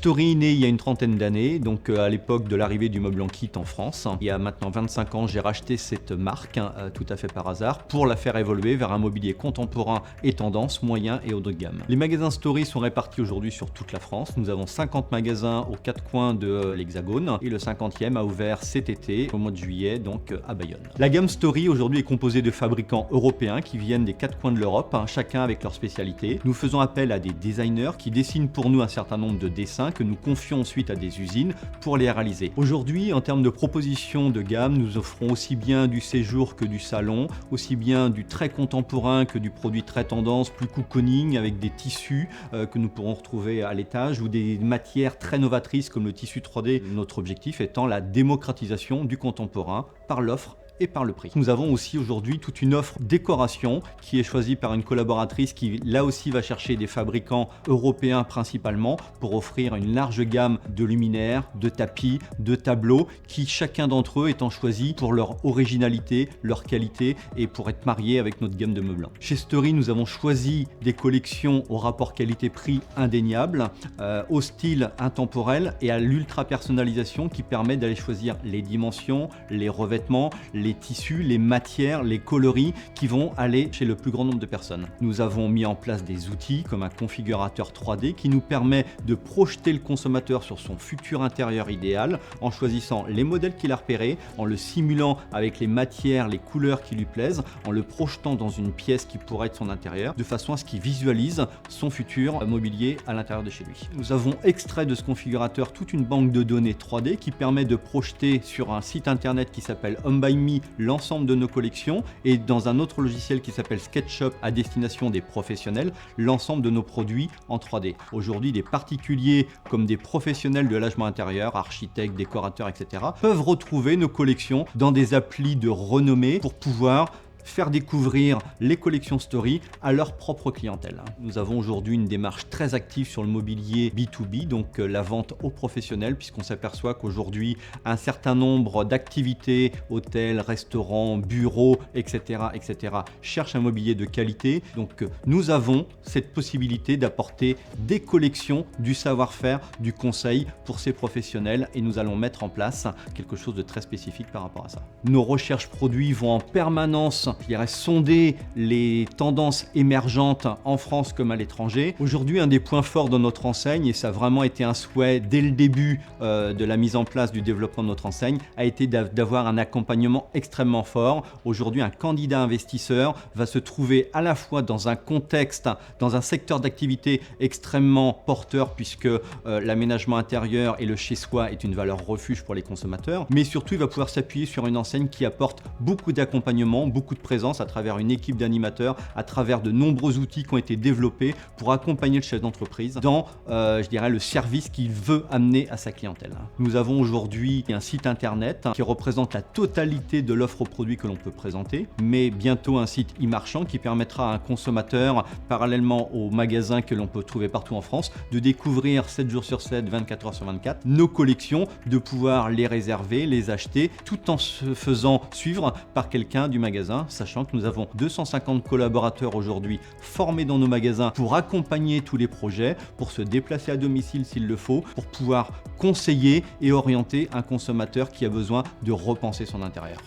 Story est né il y a une trentaine d'années, donc à l'époque de l'arrivée du meuble en kit en France. Il y a maintenant 25 ans, j'ai racheté cette marque, tout à fait par hasard, pour la faire évoluer vers un mobilier contemporain et tendance, moyen et haut de gamme. Les magasins Story sont répartis aujourd'hui sur toute la France. Nous avons 50 magasins aux 4 coins de l'Hexagone et le 50e a ouvert cet été, au mois de juillet, donc à Bayonne. La gamme Story aujourd'hui est composée de fabricants européens qui viennent des 4 coins de l'Europe, chacun avec leur spécialité. Nous faisons appel à des designers qui dessinent pour nous un certain nombre de dessins que nous confions ensuite à des usines pour les réaliser. Aujourd'hui, en termes de propositions de gamme, nous offrons aussi bien du séjour que du salon, aussi bien du très contemporain que du produit très tendance, plus cocooning avec des tissus que nous pourrons retrouver à l'étage ou des matières très novatrices comme le tissu 3D. Notre objectif étant la démocratisation du contemporain par l'offre et par le prix. Nous avons aussi aujourd'hui toute une offre décoration qui est choisie par une collaboratrice qui là aussi va chercher des fabricants européens principalement pour offrir une large gamme de luminaires, de tapis, de tableaux qui chacun d'entre eux étant choisi pour leur originalité, leur qualité et pour être mariés avec notre gamme de meubles. Chez Story, nous avons choisi des collections au rapport qualité-prix indéniable, au style intemporel et à l'ultra personnalisation qui permet d'aller choisir les dimensions, les revêtements, les tissus, les matières, les coloris qui vont aller chez le plus grand nombre de personnes. Nous avons mis en place des outils comme un configurateur 3D qui nous permet de projeter le consommateur sur son futur intérieur idéal en choisissant les modèles qu'il a repérés, en le simulant avec les matières, les couleurs qui lui plaisent, en le projetant dans une pièce qui pourrait être son intérieur, de façon à ce qu'il visualise son futur mobilier à l'intérieur de chez lui. Nous avons extrait de ce configurateur toute une banque de données 3D qui permet de projeter sur un site internet qui s'appelle Home by Me l'ensemble de nos collections et dans un autre logiciel qui s'appelle SketchUp à destination des professionnels, l'ensemble de nos produits en 3D. Aujourd'hui, des particuliers comme des professionnels de l'agement intérieur, architectes, décorateurs, etc. peuvent retrouver nos collections dans des applis de renommée pour pouvoir faire découvrir les collections Story à leur propre clientèle. Nous avons aujourd'hui une démarche très active sur le mobilier B2B, donc la vente aux professionnels, puisqu'on s'aperçoit qu'aujourd'hui, un certain nombre d'activités, hôtels, restaurants, bureaux, etc., cherchent un mobilier de qualité. Donc nous avons cette possibilité d'apporter des collections, du savoir-faire, du conseil pour ces professionnels et nous allons mettre en place quelque chose de très spécifique par rapport à ça. Nos recherches produits vont en permanence sonder les tendances émergentes en France comme à l'étranger. Aujourd'hui, un des points forts de notre enseigne, et ça a vraiment été un souhait dès le début de la mise en place du développement de notre enseigne, a été d'avoir un accompagnement extrêmement fort. Aujourd'hui, un candidat investisseur va se trouver à la fois dans un contexte, dans un secteur d'activité extrêmement porteur puisque l'aménagement intérieur et le chez-soi est une valeur refuge pour les consommateurs, mais surtout il va pouvoir s'appuyer sur une enseigne qui apporte beaucoup d'accompagnement, beaucoup de présence à travers une équipe d'animateurs, à travers de nombreux outils qui ont été développés pour accompagner le chef d'entreprise dans, le service qu'il veut amener à sa clientèle. Nous avons aujourd'hui un site internet qui représente la totalité de l'offre produit que l'on peut présenter, mais bientôt un site e-marchand qui permettra à un consommateur, parallèlement aux magasins que l'on peut trouver partout en France, de découvrir 7 jours sur 7, 24 heures sur 24, nos collections, de pouvoir les réserver, les acheter, tout en se faisant suivre par quelqu'un du magasin, sachant que nous avons 250 collaborateurs aujourd'hui formés dans nos magasins pour accompagner tous les projets, pour se déplacer à domicile s'il le faut, pour pouvoir conseiller et orienter un consommateur qui a besoin de repenser son intérieur.